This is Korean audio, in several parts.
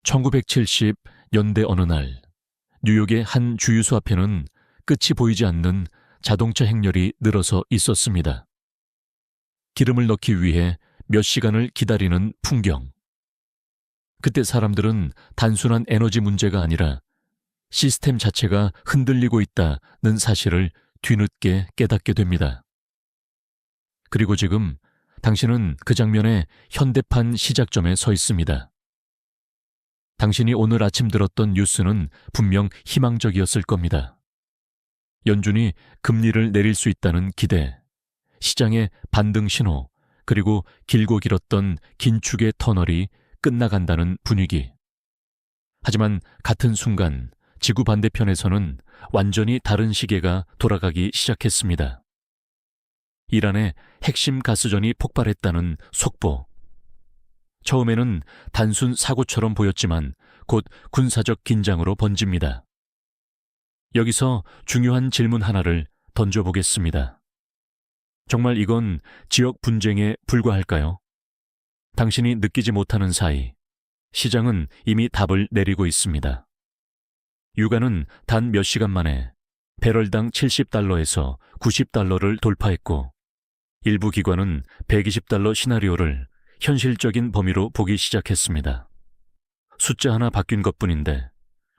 1970년대 어느 날 뉴욕의 한 주유소 앞에는 끝이 보이지 않는 자동차 행렬이 늘어서 있었습니다. 기름을 넣기 위해 몇 시간을 기다리는 풍경. 그때 사람들은 단순한 에너지 문제가 아니라 시스템 자체가 흔들리고 있다는 사실을 뒤늦게 깨닫게 됩니다. 그리고 지금 당신은 그 장면의 현대판 시작점에 서 있습니다. 당신이 오늘 아침 들었던 뉴스는 분명 희망적이었을 겁니다. 연준이 금리를 내릴 수 있다는 기대, 시장의 반등 신호, 그리고 길고 길었던 긴축의 터널이 끝나간다는 분위기. 하지만 같은 순간 지구 반대편에서는 완전히 다른 시계가 돌아가기 시작했습니다. 이란의 핵심 가스전이 폭발했다는 속보. 처음에는 단순 사고처럼 보였지만 곧 군사적 긴장으로 번집니다. 여기서 중요한 질문 하나를 던져보겠습니다. 정말 이건 지역 분쟁에 불과할까요? 당신이 느끼지 못하는 사이 시장은 이미 답을 내리고 있습니다. 유가는 단 몇 시간 만에 배럴당 $70에서 $90를 돌파했고 일부 기관은 $120 시나리오를 현실적인 범위로 보기 시작했습니다. 숫자 하나 바뀐 것뿐인데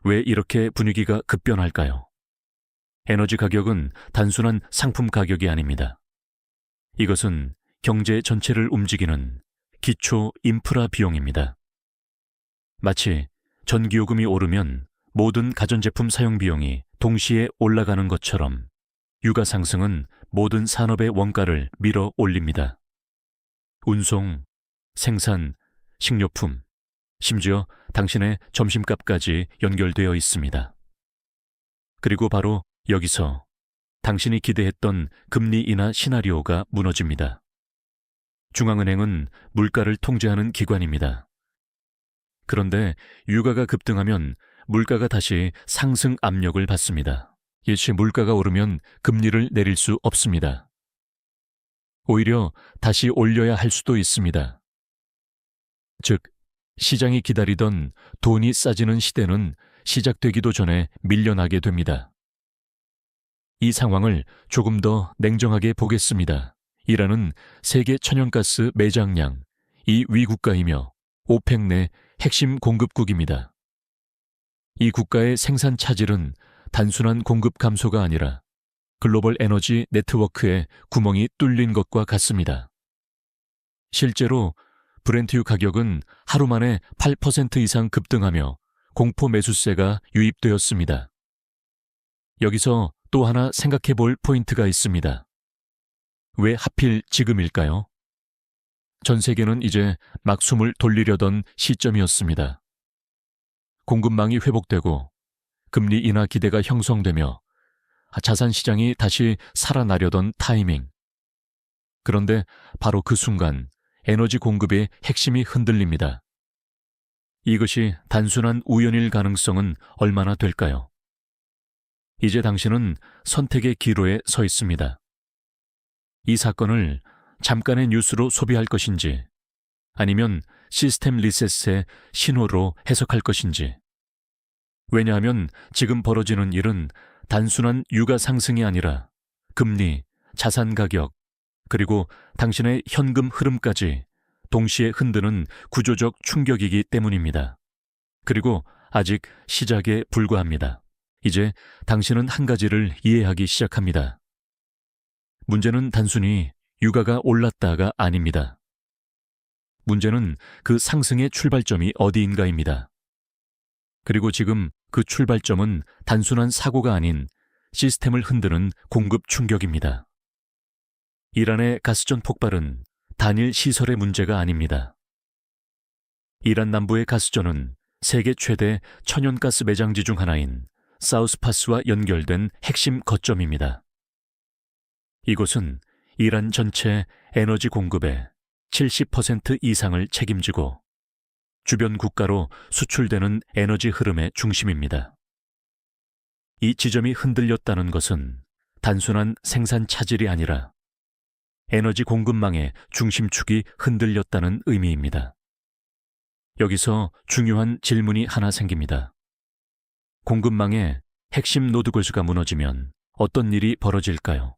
왜 이렇게 분위기가 급변할까요? 에너지 가격은 단순한 상품 가격이 아닙니다. 이것은 경제 전체를 움직이는 기초 인프라 비용입니다. 마치 전기요금이 오르면 모든 가전제품 사용 비용이 동시에 올라가는 것처럼 유가 상승은 모든 산업의 원가를 밀어 올립니다. 운송, 생산, 식료품, 심지어 당신의 점심값까지 연결되어 있습니다. 그리고 바로 여기서 당신이 기대했던 금리 인하 시나리오가 무너집니다. 중앙은행은 물가를 통제하는 기관입니다. 그런데 유가가 급등하면 물가가 다시 상승 압력을 받습니다. 예시 물가가 오르면 금리를 내릴 수 없습니다. 오히려 다시 올려야 할 수도 있습니다. 즉, 시장이 기다리던 돈이 싸지는 시대는 시작되기도 전에 밀려나게 됩니다. 이 상황을 조금 더 냉정하게 보겠습니다. 이란은 세계 천연가스 매장량 2위 국가이며 오펙 내 핵심 공급국입니다. 이 국가의 생산 차질은 단순한 공급 감소가 아니라 글로벌 에너지 네트워크에 구멍이 뚫린 것과 같습니다. 실제로 브렌트유 가격은 하루 만에 8% 이상 급등하며 공포 매수세가 유입되었습니다. 여기서 또 하나 생각해 볼 포인트가 있습니다. 왜 하필 지금일까요? 전 세계는 이제 막 숨을 돌리려던 시점이었습니다. 공급망이 회복되고 금리 인하 기대가 형성되며 자산 시장이 다시 살아나려던 타이밍. 그런데 바로 그 순간 에너지 공급의 핵심이 흔들립니다. 이것이 단순한 우연일 가능성은 얼마나 될까요? 이제 당신은 선택의 기로에 서 있습니다. 이 사건을 잠깐의 뉴스로 소비할 것인지 아니면 시스템 리셋의 신호로 해석할 것인지. 왜냐하면 지금 벌어지는 일은 단순한 유가 상승이 아니라 금리, 자산 가격, 그리고 당신의 현금 흐름까지 동시에 흔드는 구조적 충격이기 때문입니다. 그리고 아직 시작에 불과합니다. 이제 당신은 한 가지를 이해하기 시작합니다. 문제는 단순히 유가가 올랐다가 아닙니다. 문제는 그 상승의 출발점이 어디인가입니다. 그리고 지금 그 출발점은 단순한 사고가 아닌 시스템을 흔드는 공급 충격입니다. 이란의 가스전 폭발은 단일 시설의 문제가 아닙니다. 이란 남부의 가스전은 세계 최대 천연가스 매장지 중 하나인 사우스파스와 연결된 핵심 거점입니다. 이곳은 이란 전체 에너지 공급의 70% 이상을 책임지고 주변 국가로 수출되는 에너지 흐름의 중심입니다. 이 지점이 흔들렸다는 것은 단순한 생산 차질이 아니라 에너지 공급망의 중심축이 흔들렸다는 의미입니다. 여기서 중요한 질문이 하나 생깁니다. 공급망의 핵심 노드 골수가 무너지면 어떤 일이 벌어질까요?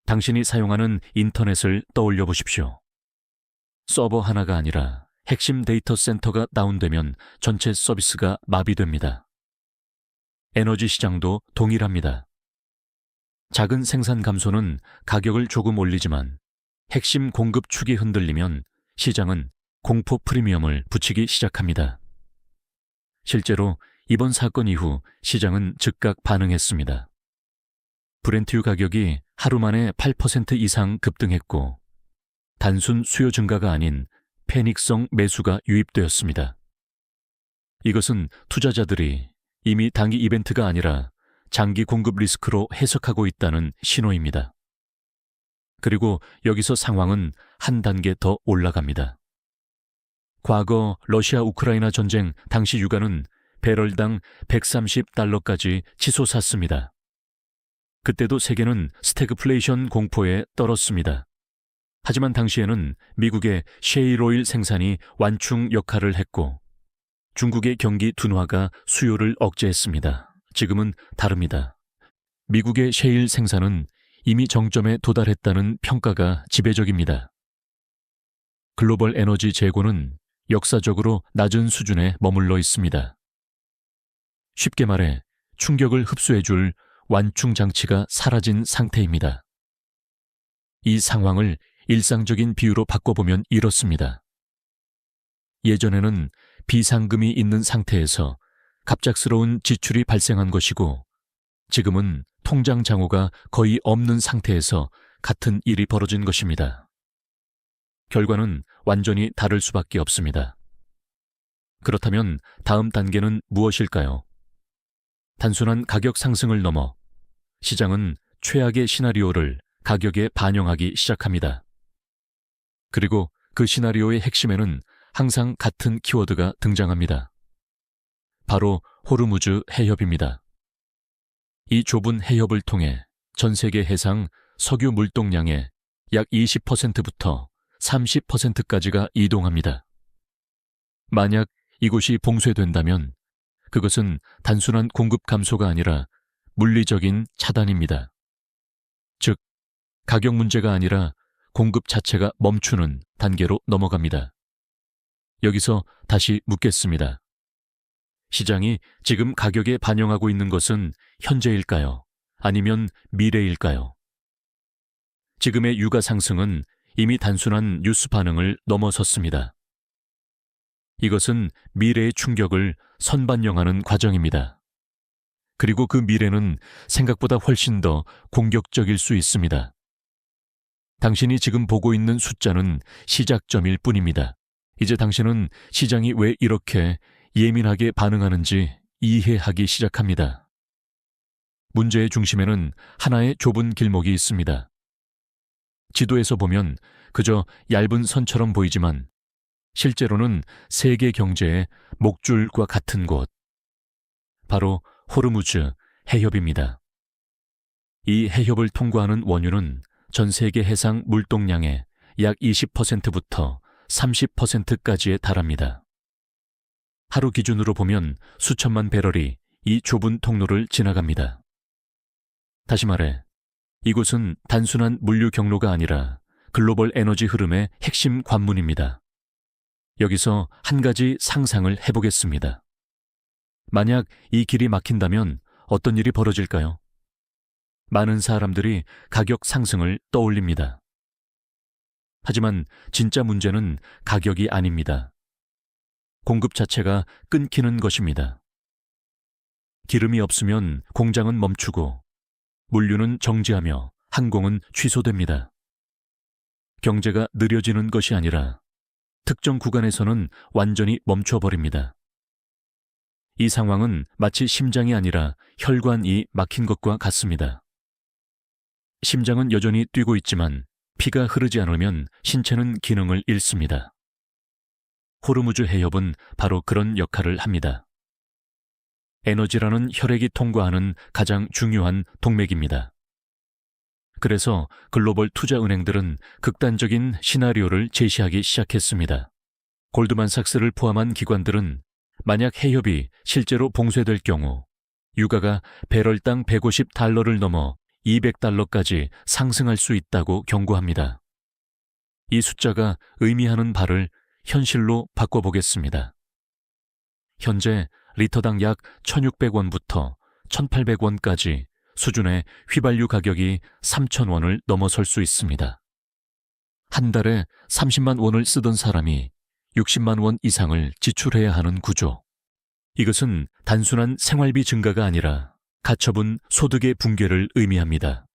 당신이 사용하는 인터넷을 떠올려 보십시오. 서버 하나가 아니라 핵심 데이터 센터가 다운되면 전체 서비스가 마비됩니다. 에너지 시장도 동일합니다. 작은 생산 감소는 가격을 조금 올리지만 핵심 공급 축이 흔들리면 시장은 공포 프리미엄을 붙이기 시작합니다. 실제로 이번 사건 이후 시장은 즉각 반응했습니다. 브렌트유 가격이 하루 만에 8% 이상 급등했고 단순 수요 증가가 아닌 패닉성 매수가 유입되었습니다. 이것은 투자자들이 이미 단기 이벤트가 아니라 장기 공급 리스크로 해석하고 있다는 신호입니다. 그리고 여기서 상황은 한 단계 더 올라갑니다. 과거 러시아 우크라이나 전쟁 당시 유가는 배럴당 $130까지 치솟았습니다. 그때도 세계는 스태그플레이션 공포에 떨었습니다. 하지만 당시에는 미국의 셰일 오일 생산이 완충 역할을 했고 중국의 경기 둔화가 수요를 억제했습니다. 지금은 다릅니다. 미국의 셰일 생산은 이미 정점에 도달했다는 평가가 지배적입니다. 글로벌 에너지 재고는 역사적으로 낮은 수준에 머물러 있습니다. 쉽게 말해 충격을 흡수해줄 완충 장치가 사라진 상태입니다. 이 상황을 일상적인 비유로 바꿔보면 이렇습니다. 예전에는 비상금이 있는 상태에서 갑작스러운 지출이 발생한 것이고 지금은 통장 잔고가 거의 없는 상태에서 같은 일이 벌어진 것입니다. 결과는 완전히 다를 수밖에 없습니다. 그렇다면 다음 단계는 무엇일까요? 단순한 가격 상승을 넘어 시장은 최악의 시나리오를 가격에 반영하기 시작합니다. 그리고 그 시나리오의 핵심에는 항상 같은 키워드가 등장합니다. 바로 호르무즈 해협입니다. 이 좁은 해협을 통해 전 세계 해상 석유 물동량의 약 20%부터 30%까지가 이동합니다. 만약 이곳이 봉쇄된다면 그것은 단순한 공급 감소가 아니라 물리적인 차단입니다. 즉, 가격 문제가 아니라 공급 자체가 멈추는 단계로 넘어갑니다. 여기서 다시 묻겠습니다. 시장이 지금 가격에 반영하고 있는 것은 현재일까요? 아니면 미래일까요? 지금의 유가 상승은 이미 단순한 뉴스 반응을 넘어섰습니다. 이것은 미래의 충격을 선반영하는 과정입니다. 그리고 그 미래는 생각보다 훨씬 더 공격적일 수 있습니다. 당신이 지금 보고 있는 숫자는 시작점일 뿐입니다. 이제 당신은 시장이 왜 이렇게 예민하게 반응하는지 이해하기 시작합니다. 문제의 중심에는 하나의 좁은 길목이 있습니다. 지도에서 보면 그저 얇은 선처럼 보이지만 실제로는 세계 경제의 목줄과 같은 곳, 바로 호르무즈 해협입니다. 이 해협을 통과하는 원유는 전 세계 해상 물동량의 약 20%부터 30%까지에 달합니다. 하루 기준으로 보면 수천만 배럴이 이 좁은 통로를 지나갑니다. 다시 말해, 이곳은 단순한 물류 경로가 아니라 글로벌 에너지 흐름의 핵심 관문입니다. 여기서 한 가지 상상을 해보겠습니다. 만약 이 길이 막힌다면 어떤 일이 벌어질까요? 많은 사람들이 가격 상승을 떠올립니다. 하지만 진짜 문제는 가격이 아닙니다. 공급 자체가 끊기는 것입니다. 기름이 없으면 공장은 멈추고 물류는 정지하며 항공은 취소됩니다. 경제가 느려지는 것이 아니라 특정 구간에서는 완전히 멈춰버립니다. 이 상황은 마치 심장이 아니라 혈관이 막힌 것과 같습니다. 심장은 여전히 뛰고 있지만 피가 흐르지 않으면 신체는 기능을 잃습니다. 호르무즈 해협은 바로 그런 역할을 합니다. 에너지라는 혈액이 통과하는 가장 중요한 동맥입니다. 그래서 글로벌 투자은행들은 극단적인 시나리오를 제시하기 시작했습니다. 골드만삭스를 포함한 기관들은 만약 해협이 실제로 봉쇄될 경우 유가가 배럴당 150달러를 넘어 200달러까지 상승할 수 있다고 경고합니다. 이 숫자가 의미하는 바를 현실로 바꿔보겠습니다. 현재 리터당 약 1,600원부터 1,800원까지 수준의 휘발유 가격이 3,000원을 넘어설 수 있습니다. 한 달에 30만 원을 쓰던 사람이 60만 원 이상을 지출해야 하는 구조. 이것은 단순한 생활비 증가가 아니라 가처분 소득의 붕괴를 의미합니다.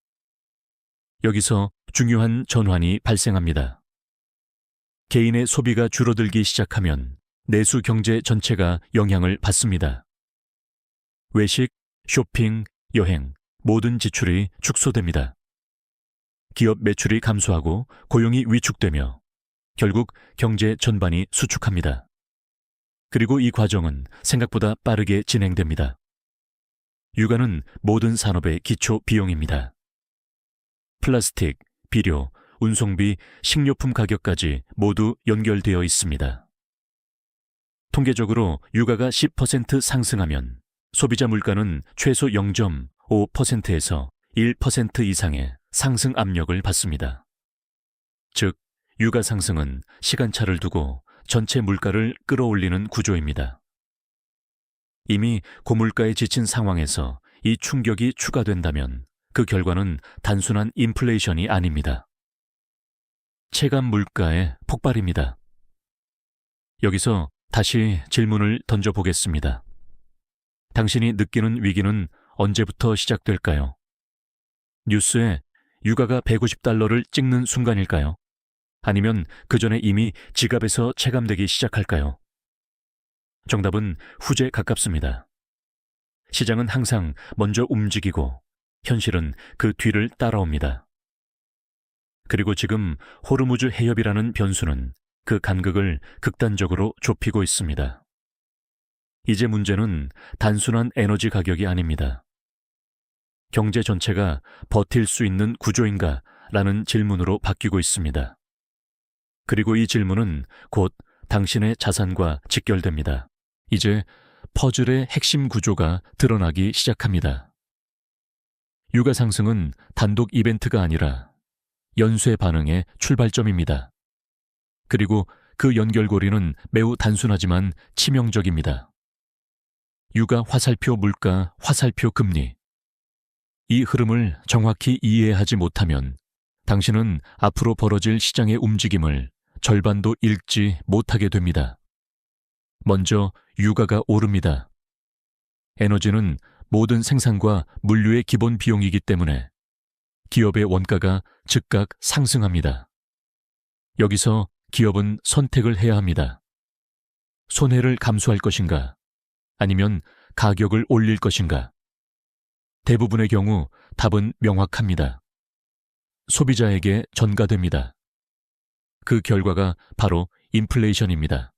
여기서 중요한 전환이 발생합니다. 개인의 소비가 줄어들기 시작하면 내수 경제 전체가 영향을 받습니다. 외식, 쇼핑, 여행, 모든 지출이 축소됩니다. 기업 매출이 감소하고 고용이 위축되며 결국 경제 전반이 수축합니다. 그리고 이 과정은 생각보다 빠르게 진행됩니다. 육아는 모든 산업의 기초 비용입니다. 플라스틱, 비료, 운송비, 식료품 가격까지 모두 연결되어 있습니다. 통계적으로 유가가 10% 상승하면 소비자 물가는 최소 0.5%에서 1% 이상의 상승 압력을 받습니다. 즉, 유가 상승은 시간차를 두고 전체 물가를 끌어올리는 구조입니다. 이미 고물가에 지친 상황에서 이 충격이 추가된다면 그 결과는 단순한 인플레이션이 아닙니다. 체감 물가의 폭발입니다. 여기서 다시 질문을 던져보겠습니다. 당신이 느끼는 위기는 언제부터 시작될까요? 뉴스에 유가가 150달러를 찍는 순간일까요? 아니면 그 전에 이미 지갑에서 체감되기 시작할까요? 정답은 후제 가깝습니다. 시장은 항상 먼저 움직이고 현실은 그 뒤를 따라옵니다. 그리고 지금 호르무즈 해협이라는 변수는 그 간극을 극단적으로 좁히고 있습니다. 이제 문제는 단순한 에너지 가격이 아닙니다. 경제 전체가 버틸 수 있는 구조인가? 라는 질문으로 바뀌고 있습니다. 그리고 이 질문은 곧 당신의 자산과 직결됩니다. 이제 퍼즐의 핵심 구조가 드러나기 시작합니다. 유가 상승은 단독 이벤트가 아니라 연쇄 반응의 출발점입니다. 그리고 그 연결고리는 매우 단순하지만 치명적입니다. 유가 화살표 물가, 화살표 금리. 이 흐름을 정확히 이해하지 못하면 당신은 앞으로 벌어질 시장의 움직임을 절반도 읽지 못하게 됩니다. 먼저 유가가 오릅니다. 에너지는 모든 생산과 물류의 기본 비용이기 때문에 기업의 원가가 즉각 상승합니다. 여기서 기업은 선택을 해야 합니다. 손해를 감수할 것인가? 아니면 가격을 올릴 것인가? 대부분의 경우 답은 명확합니다. 소비자에게 전가됩니다. 그 결과가 바로 인플레이션입니다.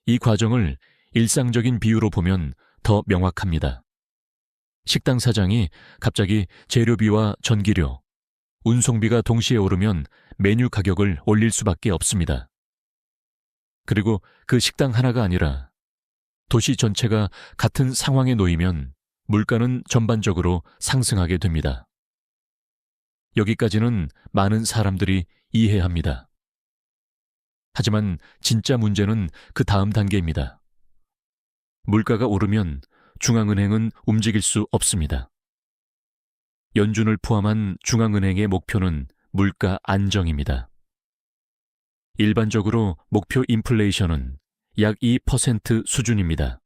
이 과정을 일상적인 비유로 보면 더 명확합니다. 식당 사장이 갑자기 재료비와 전기료, 운송비가 동시에 오르면 메뉴 가격을 올릴 수밖에 없습니다. 그리고 그 식당 하나가 아니라 도시 전체가 같은 상황에 놓이면 물가는 전반적으로 상승하게 됩니다. 여기까지는 많은 사람들이 이해합니다. 하지만 진짜 문제는 그 다음 단계입니다. 물가가 오르면 중앙은행은 움직일 수 없습니다. 연준을 포함한 중앙은행의 목표는 물가 안정입니다. 일반적으로 목표 인플레이션은 약 2% 수준입니다.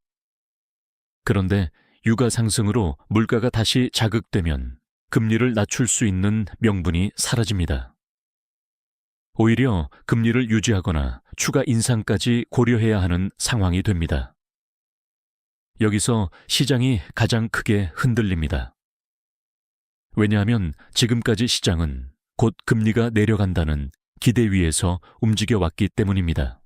그런데 유가 상승으로 물가가 다시 자극되면 금리를 낮출 수 있는 명분이 사라집니다. 오히려 금리를 유지하거나 추가 인상까지 고려해야 하는 상황이 됩니다. 여기서 시장이 가장 크게 흔들립니다. 왜냐하면 지금까지 시장은 곧 금리가 내려간다는 기대 위에서 움직여왔기 때문입니다.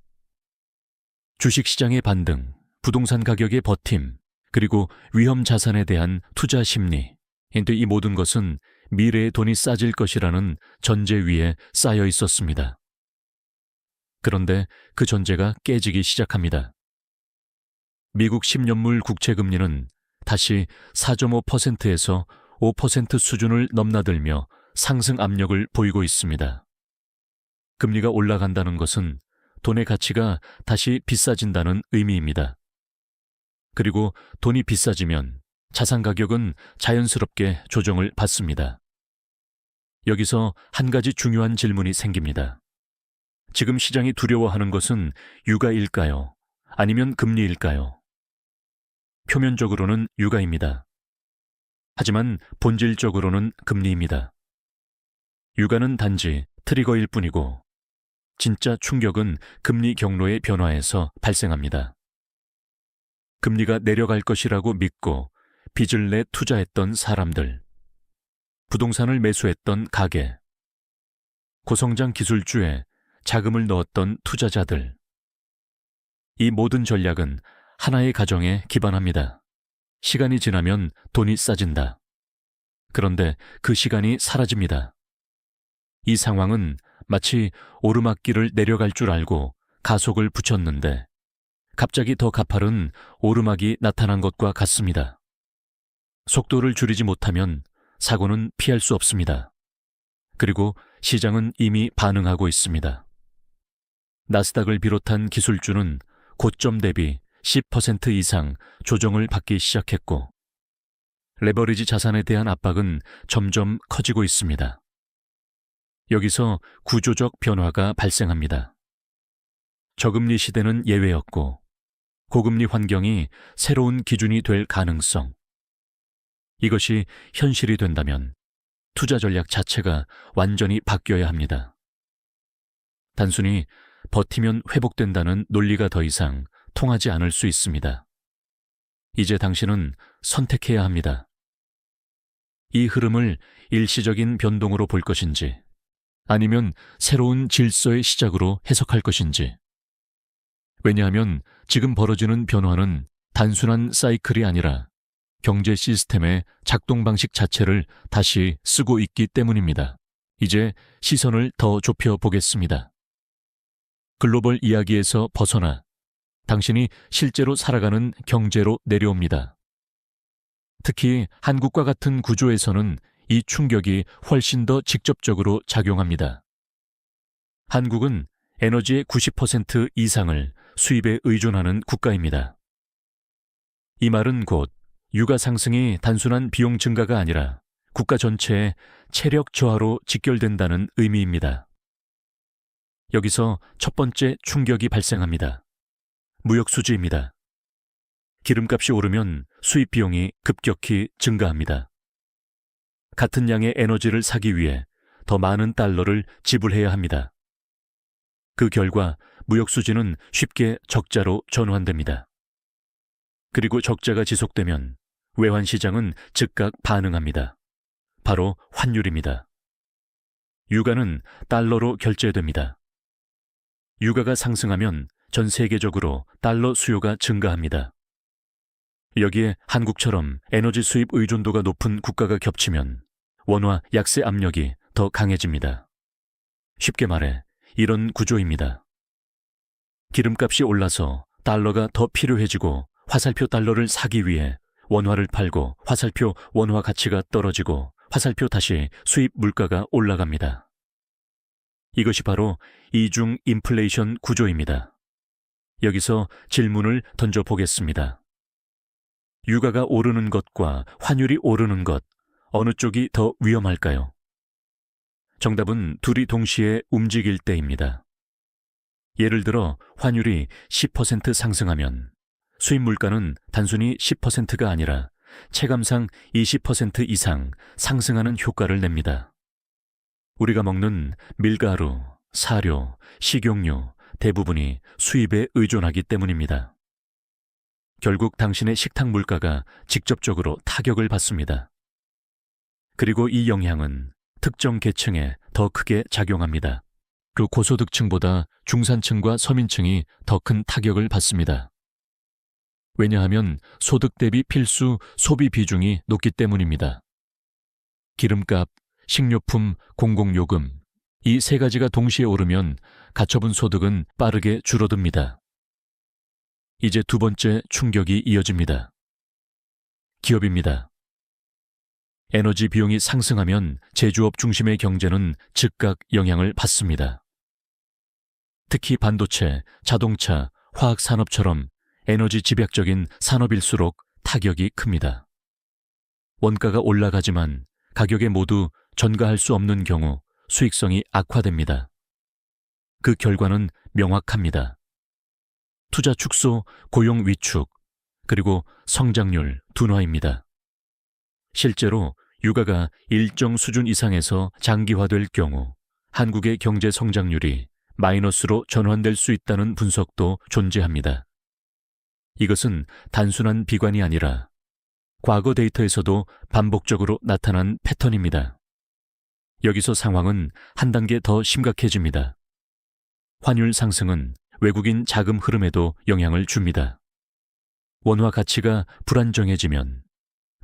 주식시장의 반등, 부동산 가격의 버팀, 그리고 위험 자산에 대한 투자 심리, 이 모든 것은 미래의 돈이 싸질 것이라는 전제 위에 쌓여 있었습니다. 그런데 그 전제가 깨지기 시작합니다. 미국 10년물 국채금리는 다시 4.5%에서 5% 수준을 넘나들며 상승 압력을 보이고 있습니다. 금리가 올라간다는 것은 돈의 가치가 다시 비싸진다는 의미입니다. 그리고 돈이 비싸지면 자산 가격은 자연스럽게 조정을 받습니다. 여기서 한 가지 중요한 질문이 생깁니다. 지금 시장이 두려워하는 것은 유가일까요? 아니면 금리일까요? 표면적으로는 유가입니다. 하지만 본질적으로는 금리입니다. 유가는 단지 트리거일 뿐이고 진짜 충격은 금리 경로의 변화에서 발생합니다. 금리가 내려갈 것이라고 믿고 빚을 내 투자했던 사람들, 부동산을 매수했던 가게, 고성장 기술주에 자금을 넣었던 투자자들. 이 모든 전략은 하나의 가정에 기반합니다. 시간이 지나면 돈이 싸진다. 그런데 그 시간이 사라집니다. 이 상황은 마치 오르막길을 내려갈 줄 알고 가속을 붙였는데 갑자기 더 가파른 오르막이 나타난 것과 같습니다. 속도를 줄이지 못하면 사고는 피할 수 없습니다. 그리고 시장은 이미 반응하고 있습니다. 나스닥을 비롯한 기술주는 고점 대비 10% 이상 조정을 받기 시작했고 레버리지 자산에 대한 압박은 점점 커지고 있습니다. 여기서 구조적 변화가 발생합니다. 저금리 시대는 예외였고 고금리 환경이 새로운 기준이 될 가능성. 이것이 현실이 된다면 투자 전략 자체가 완전히 바뀌어야 합니다. 단순히 버티면 회복된다는 논리가 더 이상 통하지 않을 수 있습니다. 이제 당신은 선택해야 합니다. 이 흐름을 일시적인 변동으로 볼 것인지 아니면 새로운 질서의 시작으로 해석할 것인지. 왜냐하면 지금 벌어지는 변화는 단순한 사이클이 아니라 경제 시스템의 작동 방식 자체를 다시 쓰고 있기 때문입니다. 이제 시선을 더 좁혀 보겠습니다. 글로벌 이야기에서 벗어나 당신이 실제로 살아가는 경제로 내려옵니다. 특히 한국과 같은 구조에서는 이 충격이 훨씬 더 직접적으로 작용합니다. 한국은 에너지의 90% 이상을 수입에 의존하는 국가입니다. 이 말은 곧 유가 상승이 단순한 비용 증가가 아니라 국가 전체의 체력 저하로 직결된다는 의미입니다. 여기서 첫 번째 충격이 발생합니다. 무역 수지입니다. 기름값이 오르면 수입 비용이 급격히 증가합니다. 같은 양의 에너지를 사기 위해 더 많은 달러를 지불해야 합니다. 그 결과 무역 수지는 쉽게 적자로 전환됩니다. 그리고 적자가 지속되면 외환 시장은 즉각 반응합니다. 바로 환율입니다. 유가는 달러로 결제됩니다. 유가가 상승하면 전 세계적으로 달러 수요가 증가합니다. 여기에 한국처럼 에너지 수입 의존도가 높은 국가가 겹치면 원화 약세 압력이 더 강해집니다. 쉽게 말해 이런 구조입니다. 기름값이 올라서 달러가 더 필요해지고 화살표 달러를 사기 위해 원화를 팔고 화살표 원화 가치가 떨어지고 화살표 다시 수입 물가가 올라갑니다. 이것이 바로 이중 인플레이션 구조입니다. 여기서 질문을 던져보겠습니다. 유가가 오르는 것과 환율이 오르는 것, 어느 쪽이 더 위험할까요? 정답은 둘이 동시에 움직일 때입니다. 예를 들어 환율이 10% 상승하면 수입 물가는 단순히 10%가 아니라 체감상 20% 이상 상승하는 효과를 냅니다. 우리가 먹는 밀가루, 사료, 식용유 대부분이 수입에 의존하기 때문입니다. 결국 당신의 식탁 물가가 직접적으로 타격을 받습니다. 그리고 이 영향은 특정 계층에 더 크게 작용합니다. 그 고소득층보다 중산층과 서민층이 더 큰 타격을 받습니다. 왜냐하면 소득 대비 필수 소비 비중이 높기 때문입니다. 기름값, 식료품, 공공요금, 이 세 가지가 동시에 오르면 가처분 소득은 빠르게 줄어듭니다. 이제 두 번째 충격이 이어집니다. 기업입니다. 에너지 비용이 상승하면 제조업 중심의 경제는 즉각 영향을 받습니다. 특히 반도체, 자동차, 화학산업처럼 에너지 집약적인 산업일수록 타격이 큽니다. 원가가 올라가지만 가격에 모두 전가할 수 없는 경우 수익성이 악화됩니다. 그 결과는 명확합니다. 투자 축소, 고용 위축, 그리고 성장률 둔화입니다. 실제로 육아가 일정 수준 이상에서 장기화될 경우 한국의 경제 성장률이 마이너스로 전환될 수 있다는 분석도 존재합니다. 이것은 단순한 비관이 아니라 과거 데이터에서도 반복적으로 나타난 패턴입니다. 여기서 상황은 한 단계 더 심각해집니다. 환율 상승은 외국인 자금 흐름에도 영향을 줍니다. 원화 가치가 불안정해지면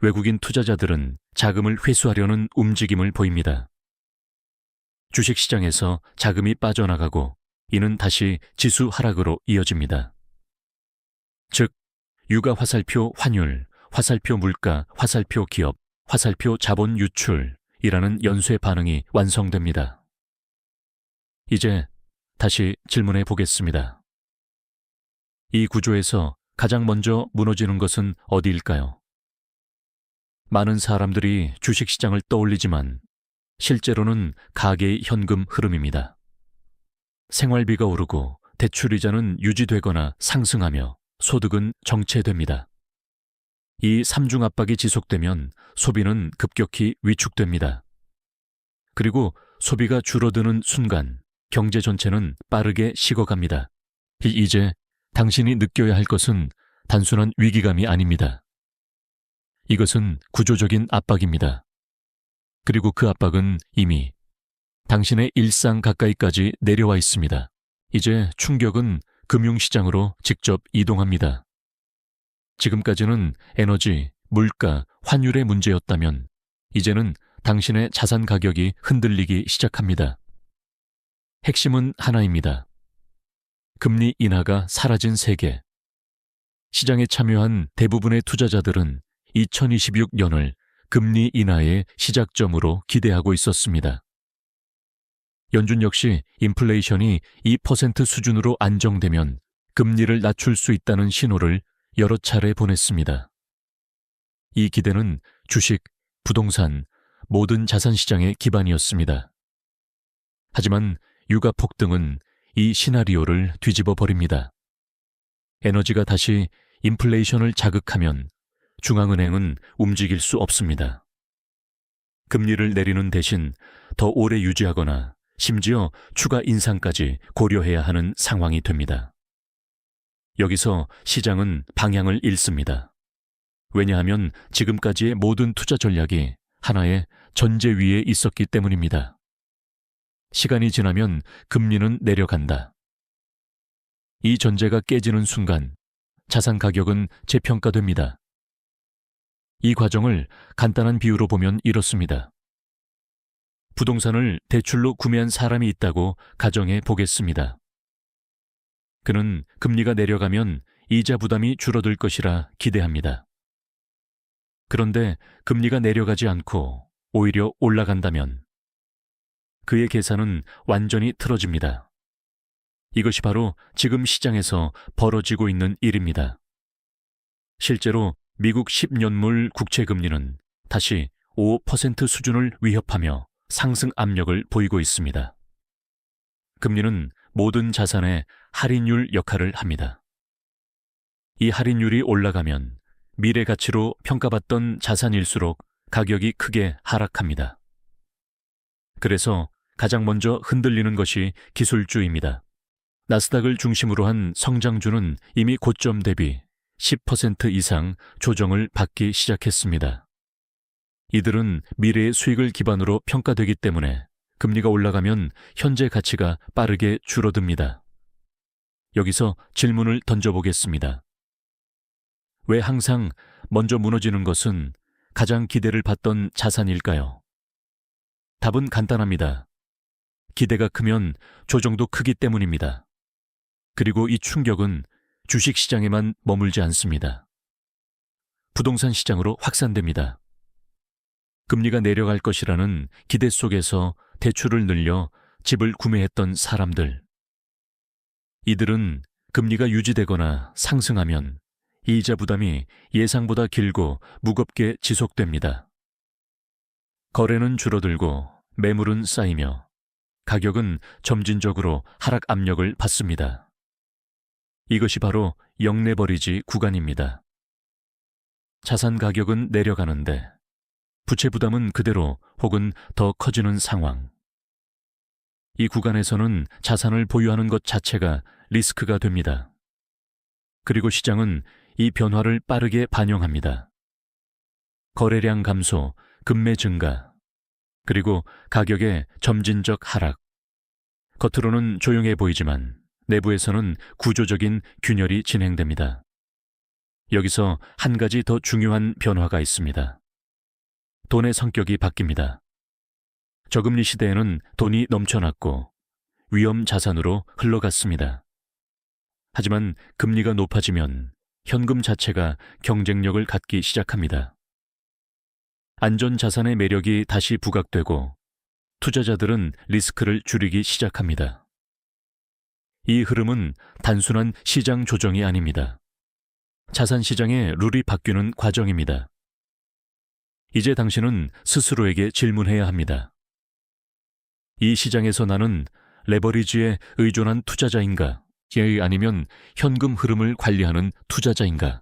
외국인 투자자들은 자금을 회수하려는 움직임을 보입니다. 주식시장에서 자금이 빠져나가고 이는 다시 지수 하락으로 이어집니다. 즉, 유가 화살표 환율, 화살표 물가, 화살표 기업, 화살표 자본 유출이라는 연쇄 반응이 완성됩니다. 이제 다시 질문해 보겠습니다. 이 구조에서 가장 먼저 무너지는 것은 어디일까요? 많은 사람들이 주식시장을 떠올리지만 실제로는 가계의 현금 흐름입니다. 생활비가 오르고 대출이자는 유지되거나 상승하며 소득은 정체됩니다. 이 삼중 압박이 지속되면 소비는 급격히 위축됩니다. 그리고 소비가 줄어드는 순간 경제 전체는 빠르게 식어갑니다. 이제 당신이 느껴야 할 것은 단순한 위기감이 아닙니다. 이것은 구조적인 압박입니다. 그리고 그 압박은 이미 당신의 일상 가까이까지 내려와 있습니다. 이제 충격은 금융시장으로 직접 이동합니다. 지금까지는 에너지, 물가, 환율의 문제였다면 이제는 당신의 자산 가격이 흔들리기 시작합니다. 핵심은 하나입니다. 금리 인하가 사라진 세계. 시장에 참여한 대부분의 투자자들은 2026년을 금리 인하의 시작점으로 기대하고 있었습니다. 연준 역시 인플레이션이 2% 수준으로 안정되면 금리를 낮출 수 있다는 신호를 여러 차례 보냈습니다. 이 기대는 주식, 부동산, 모든 자산 시장의 기반이었습니다. 하지만 유가 폭등은 이 시나리오를 뒤집어 버립니다. 에너지가 다시 인플레이션을 자극하면 중앙은행은 움직일 수 없습니다. 금리를 내리는 대신 더 오래 유지하거나 심지어 추가 인상까지 고려해야 하는 상황이 됩니다. 여기서 시장은 방향을 잃습니다. 왜냐하면 지금까지의 모든 투자 전략이 하나의 전제 위에 있었기 때문입니다. 시간이 지나면 금리는 내려간다. 이 전제가 깨지는 순간 자산 가격은 재평가됩니다. 이 과정을 간단한 비유로 보면 이렇습니다. 부동산을 대출로 구매한 사람이 있다고 가정해 보겠습니다. 그는 금리가 내려가면 이자 부담이 줄어들 것이라 기대합니다. 그런데 금리가 내려가지 않고 오히려 올라간다면 그의 계산은 완전히 틀어집니다. 이것이 바로 지금 시장에서 벌어지고 있는 일입니다. 실제로 미국 10년물 국채 금리는 다시 5% 수준을 위협하며 상승 압력을 보이고 있습니다. 금리는 모든 자산의 할인율 역할을 합니다. 이 할인율이 올라가면 미래 가치로 평가받던 자산일수록 가격이 크게 하락합니다. 그래서 가장 먼저 흔들리는 것이 기술주입니다. 나스닥을 중심으로 한 성장주는 이미 고점 대비 10% 이상 조정을 받기 시작했습니다. 이들은 미래의 수익을 기반으로 평가되기 때문에 금리가 올라가면 현재 가치가 빠르게 줄어듭니다. 여기서 질문을 던져보겠습니다. 왜 항상 먼저 무너지는 것은 가장 기대를 받던 자산일까요? 답은 간단합니다. 기대가 크면 조정도 크기 때문입니다. 그리고 이 충격은 주식시장에만 머물지 않습니다. 부동산 시장으로 확산됩니다. 금리가 내려갈 것이라는 기대 속에서 대출을 늘려 집을 구매했던 사람들. 이들은 금리가 유지되거나 상승하면 이자 부담이 예상보다 길고 무겁게 지속됩니다. 거래는 줄어들고 매물은 쌓이며 가격은 점진적으로 하락 압력을 받습니다. 이것이 바로 영내버리지 구간입니다. 자산 가격은 내려가는데 부채 부담은 그대로 혹은 더 커지는 상황. 이 구간에서는 자산을 보유하는 것 자체가 리스크가 됩니다. 그리고 시장은 이 변화를 빠르게 반영합니다. 거래량 감소, 금매 증가, 그리고 가격의 점진적 하락. 겉으로는 조용해 보이지만 내부에서는 구조적인 균열이 진행됩니다. 여기서 한 가지 더 중요한 변화가 있습니다. 돈의 성격이 바뀝니다. 저금리 시대에는 돈이 넘쳐났고 위험 자산으로 흘러갔습니다. 하지만 금리가 높아지면 현금 자체가 경쟁력을 갖기 시작합니다. 안전 자산의 매력이 다시 부각되고 투자자들은 리스크를 줄이기 시작합니다. 이 흐름은 단순한 시장 조정이 아닙니다. 자산 시장의 룰이 바뀌는 과정입니다. 이제 당신은 스스로에게 질문해야 합니다. 이 시장에서 나는 레버리지에 의존한 투자자인가? 아니면 현금 흐름을 관리하는 투자자인가?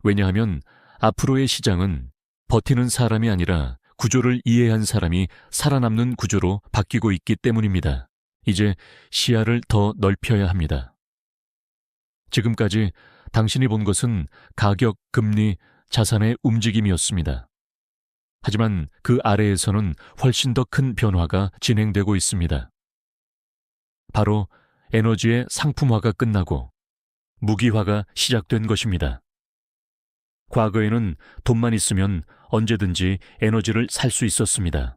왜냐하면 앞으로의 시장은 버티는 사람이 아니라 구조를 이해한 사람이 살아남는 구조로 바뀌고 있기 때문입니다. 이제 시야를 더 넓혀야 합니다. 지금까지 당신이 본 것은 가격, 금리, 자산의 움직임이었습니다. 하지만 그 아래에서는 훨씬 더 큰 변화가 진행되고 있습니다. 바로 에너지의 상품화가 끝나고 무기화가 시작된 것입니다. 과거에는 돈만 있으면 언제든지 에너지를 살 수 있었습니다.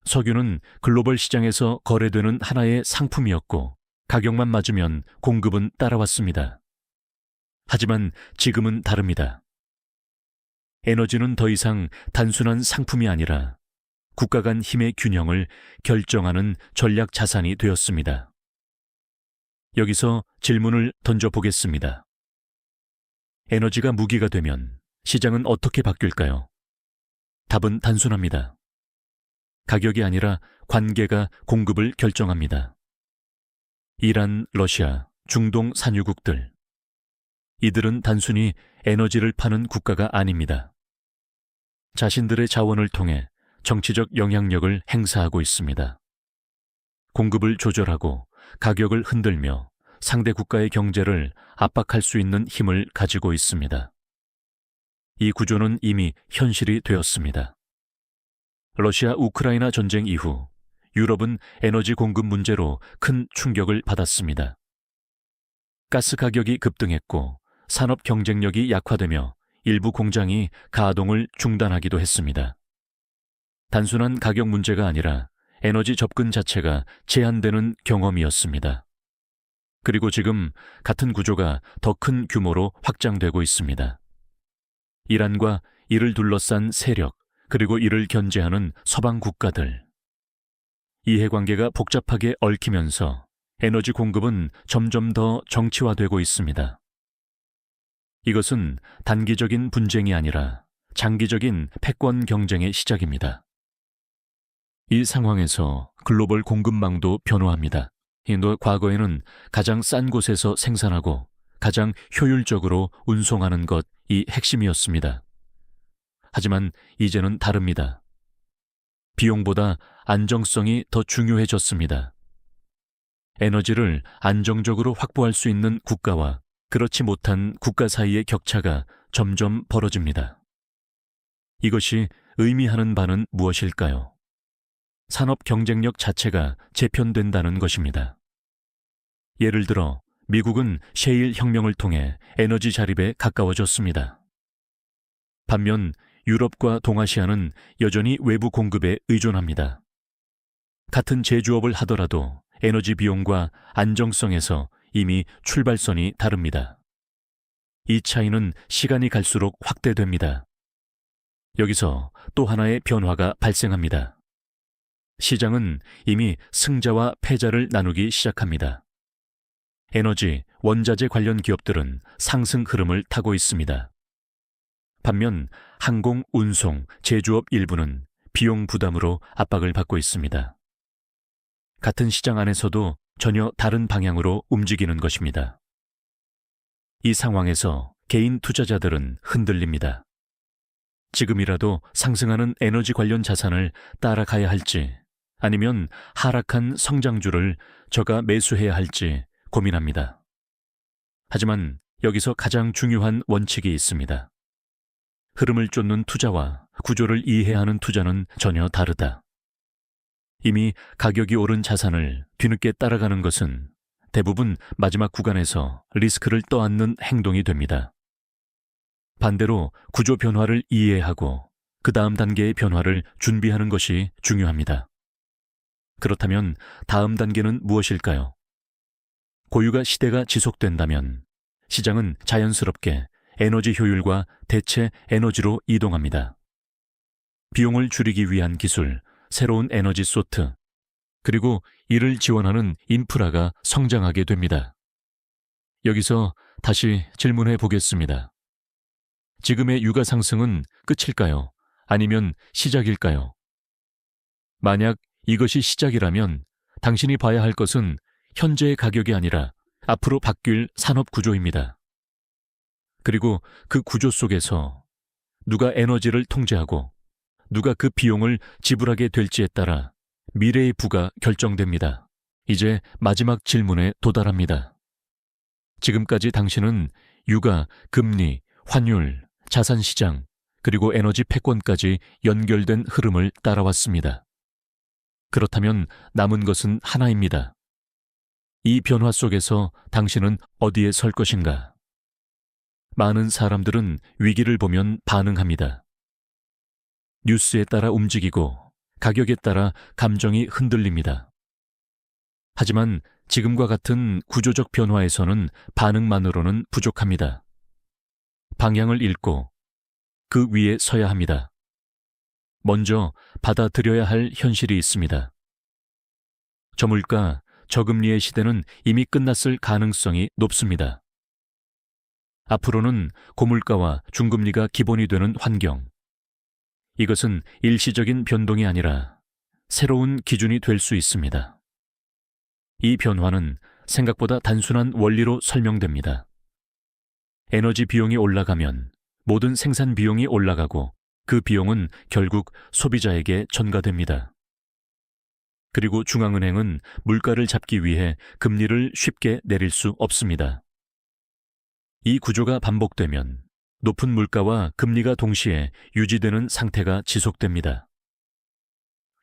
석유는 글로벌 시장에서 거래되는 하나의 상품이었고 가격만 맞으면 공급은 따라왔습니다. 하지만 지금은 다릅니다. 에너지는 더 이상 단순한 상품이 아니라 국가 간 힘의 균형을 결정하는 전략 자산이 되었습니다. 여기서 질문을 던져보겠습니다. 에너지가 무기가 되면 시장은 어떻게 바뀔까요? 답은 단순합니다. 가격이 아니라 관계가 공급을 결정합니다. 이란, 러시아, 중동 산유국들. 이들은 단순히 에너지를 파는 국가가 아닙니다. 자신들의 자원을 통해 정치적 영향력을 행사하고 있습니다. 공급을 조절하고 가격을 흔들며 상대 국가의 경제를 압박할 수 있는 힘을 가지고 있습니다. 이 구조는 이미 현실이 되었습니다. 러시아 우크라이나 전쟁 이후 유럽은 에너지 공급 문제로 큰 충격을 받았습니다. 가스 가격이 급등했고 산업 경쟁력이 약화되며 일부 공장이 가동을 중단하기도 했습니다. 단순한 가격 문제가 아니라 에너지 접근 자체가 제한되는 경험이었습니다. 그리고 지금 같은 구조가 더 큰 규모로 확장되고 있습니다. 이란과 이를 둘러싼 세력, 그리고 이를 견제하는 서방 국가들. 이해관계가 복잡하게 얽히면서 에너지 공급은 점점 더 정치화되고 있습니다. 이것은 단기적인 분쟁이 아니라 장기적인 패권 경쟁의 시작입니다. 이 상황에서 글로벌 공급망도 변화합니다. 과거에는 가장 싼 곳에서 생산하고 가장 효율적으로 운송하는 것이 핵심이었습니다. 하지만 이제는 다릅니다. 비용보다 안정성이 더 중요해졌습니다. 에너지를 안정적으로 확보할 수 있는 국가와 그렇지 못한 국가 사이의 격차가 점점 벌어집니다. 이것이 의미하는 바는 무엇일까요? 산업 경쟁력 자체가 재편된다는 것입니다. 예를 들어 미국은 셰일 혁명을 통해 에너지 자립에 가까워졌습니다. 반면 유럽과 동아시아는 여전히 외부 공급에 의존합니다. 같은 제조업을 하더라도 에너지 비용과 안정성에서 이미 출발선이 다릅니다. 이 차이는 시간이 갈수록 확대됩니다. 여기서 또 하나의 변화가 발생합니다. 시장은 이미 승자와 패자를 나누기 시작합니다. 에너지, 원자재 관련 기업들은 상승 흐름을 타고 있습니다. 반면 항공, 운송, 제조업 일부는 비용 부담으로 압박을 받고 있습니다. 같은 시장 안에서도 전혀 다른 방향으로 움직이는 것입니다. 이 상황에서 개인 투자자들은 흔들립니다. 지금이라도 상승하는 에너지 관련 자산을 따라가야 할지, 아니면 하락한 성장주를 저가 매수해야 할지 고민합니다. 하지만 여기서 가장 중요한 원칙이 있습니다. 흐름을 쫓는 투자와 구조를 이해하는 투자는 전혀 다르다. 이미 가격이 오른 자산을 뒤늦게 따라가는 것은 대부분 마지막 구간에서 리스크를 떠안는 행동이 됩니다. 반대로 구조 변화를 이해하고 그 다음 단계의 변화를 준비하는 것이 중요합니다. 그렇다면 다음 단계는 무엇일까요? 고유가 시대가 지속된다면 시장은 자연스럽게 에너지 효율과 대체 에너지로 이동합니다. 비용을 줄이기 위한 기술, 새로운 에너지 소트, 그리고 이를 지원하는 인프라가 성장하게 됩니다. 여기서 다시 질문해 보겠습니다. 지금의 유가 상승은 끝일까요? 아니면 시작일까요? 만약 이것이 시작이라면 당신이 봐야 할 것은 현재의 가격이 아니라 앞으로 바뀔 산업 구조입니다. 그리고 그 구조 속에서 누가 에너지를 통제하고 누가 그 비용을 지불하게 될지에 따라 미래의 부가 결정됩니다. 이제 마지막 질문에 도달합니다. 지금까지 당신은 유가, 금리, 환율, 자산시장, 그리고 에너지 패권까지 연결된 흐름을 따라왔습니다. 그렇다면 남은 것은 하나입니다. 이 변화 속에서 당신은 어디에 설 것인가? 많은 사람들은 위기를 보면 반응합니다. 뉴스에 따라 움직이고 가격에 따라 감정이 흔들립니다. 하지만 지금과 같은 구조적 변화에서는 반응만으로는 부족합니다. 방향을 읽고 그 위에 서야 합니다. 먼저 받아들여야 할 현실이 있습니다. 저물가, 저금리의 시대는 이미 끝났을 가능성이 높습니다. 앞으로는 고물가와 중금리가 기본이 되는 환경. 이것은 일시적인 변동이 아니라 새로운 기준이 될 수 있습니다. 이 변화는 생각보다 단순한 원리로 설명됩니다. 에너지 비용이 올라가면 모든 생산 비용이 올라가고 그 비용은 결국 소비자에게 전가됩니다. 그리고 중앙은행은 물가를 잡기 위해 금리를 쉽게 내릴 수 없습니다. 이 구조가 반복되면 높은 물가와 금리가 동시에 유지되는 상태가 지속됩니다.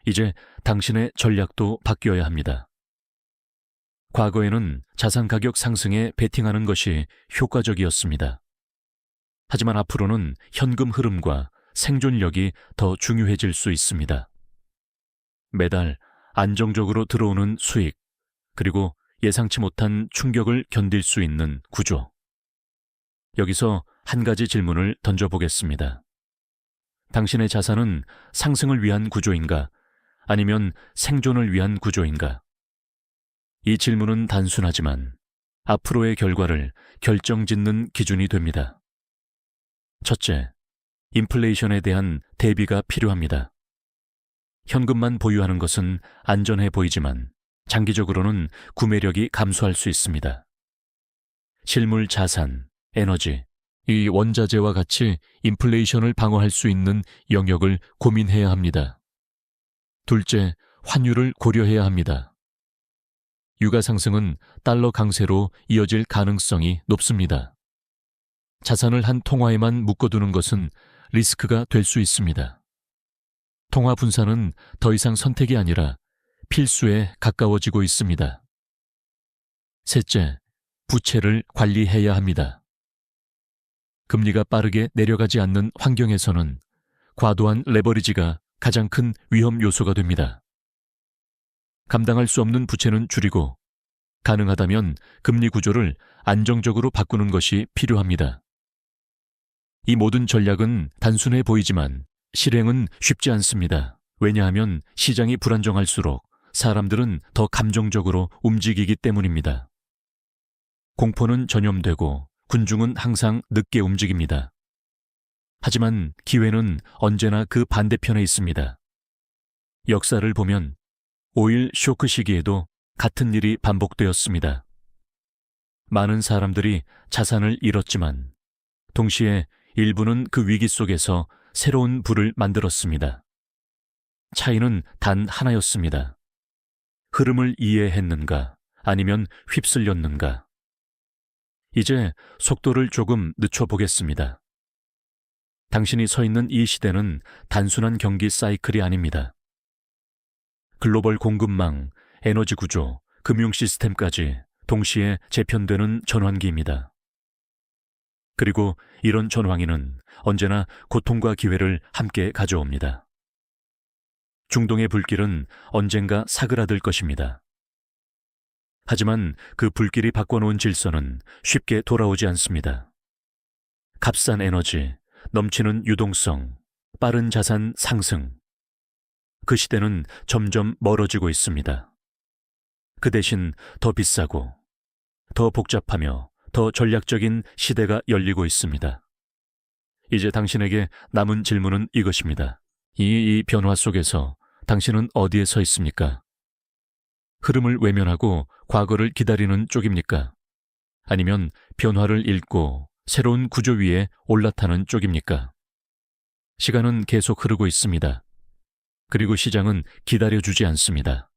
이제 당신의 전략도 바뀌어야 합니다. 과거에는 자산 가격 상승에 베팅하는 것이 효과적이었습니다. 하지만 앞으로는 현금 흐름과 생존력이 더 중요해질 수 있습니다. 매달 안정적으로 들어오는 수익, 그리고 예상치 못한 충격을 견딜 수 있는 구조. 여기서 한 가지 질문을 던져보겠습니다. 당신의 자산은 상승을 위한 구조인가? 아니면 생존을 위한 구조인가? 이 질문은 단순하지만 앞으로의 결과를 결정짓는 기준이 됩니다. 첫째, 인플레이션에 대한 대비가 필요합니다. 현금만 보유하는 것은 안전해 보이지만 장기적으로는 구매력이 감소할 수 있습니다. 실물 자산, 에너지, 이 원자재와 같이 인플레이션을 방어할 수 있는 영역을 고민해야 합니다. 둘째, 환율을 고려해야 합니다. 유가 상승은 달러 강세로 이어질 가능성이 높습니다. 자산을 한 통화에만 묶어두는 것은 리스크가 될 수 있습니다. 통화 분산은 더 이상 선택이 아니라 필수에 가까워지고 있습니다. 셋째, 부채를 관리해야 합니다. 금리가 빠르게 내려가지 않는 환경에서는 과도한 레버리지가 가장 큰 위험 요소가 됩니다. 감당할 수 없는 부채는 줄이고 가능하다면 금리 구조를 안정적으로 바꾸는 것이 필요합니다. 이 모든 전략은 단순해 보이지만 실행은 쉽지 않습니다. 왜냐하면 시장이 불안정할수록 사람들은 더 감정적으로 움직이기 때문입니다. 공포는 전염되고 군중은 항상 늦게 움직입니다. 하지만 기회는 언제나 그 반대편에 있습니다. 역사를 보면 오일 쇼크 시기에도 같은 일이 반복되었습니다. 많은 사람들이 자산을 잃었지만 동시에 일부는 그 위기 속에서 새로운 부를 만들었습니다. 차이는 단 하나였습니다. 흐름을 이해했는가 아니면 휩쓸렸는가. 이제 속도를 조금 늦춰보겠습니다. 당신이 서 있는 이 시대는 단순한 경기 사이클이 아닙니다. 글로벌 공급망, 에너지 구조, 금융 시스템까지 동시에 재편되는 전환기입니다. 그리고 이런 전환기는 언제나 고통과 기회를 함께 가져옵니다. 중동의 불길은 언젠가 사그라들 것입니다. 하지만 그 불길이 바꿔놓은 질서는 쉽게 돌아오지 않습니다. 값싼 에너지, 넘치는 유동성, 빠른 자산 상승. 그 시대는 점점 멀어지고 있습니다. 그 대신 더 비싸고, 더 복잡하며 더 전략적인 시대가 열리고 있습니다. 이제 당신에게 남은 질문은 이것입니다. 이 변화 속에서 당신은 어디에 서 있습니까? 흐름을 외면하고 과거를 기다리는 쪽입니까? 아니면 변화를 읽고 새로운 구조 위에 올라타는 쪽입니까? 시간은 계속 흐르고 있습니다. 그리고 시장은 기다려주지 않습니다.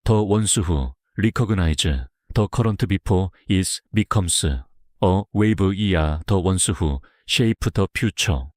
The once who recognize the current before it becomes a wave are the ones who shape the future.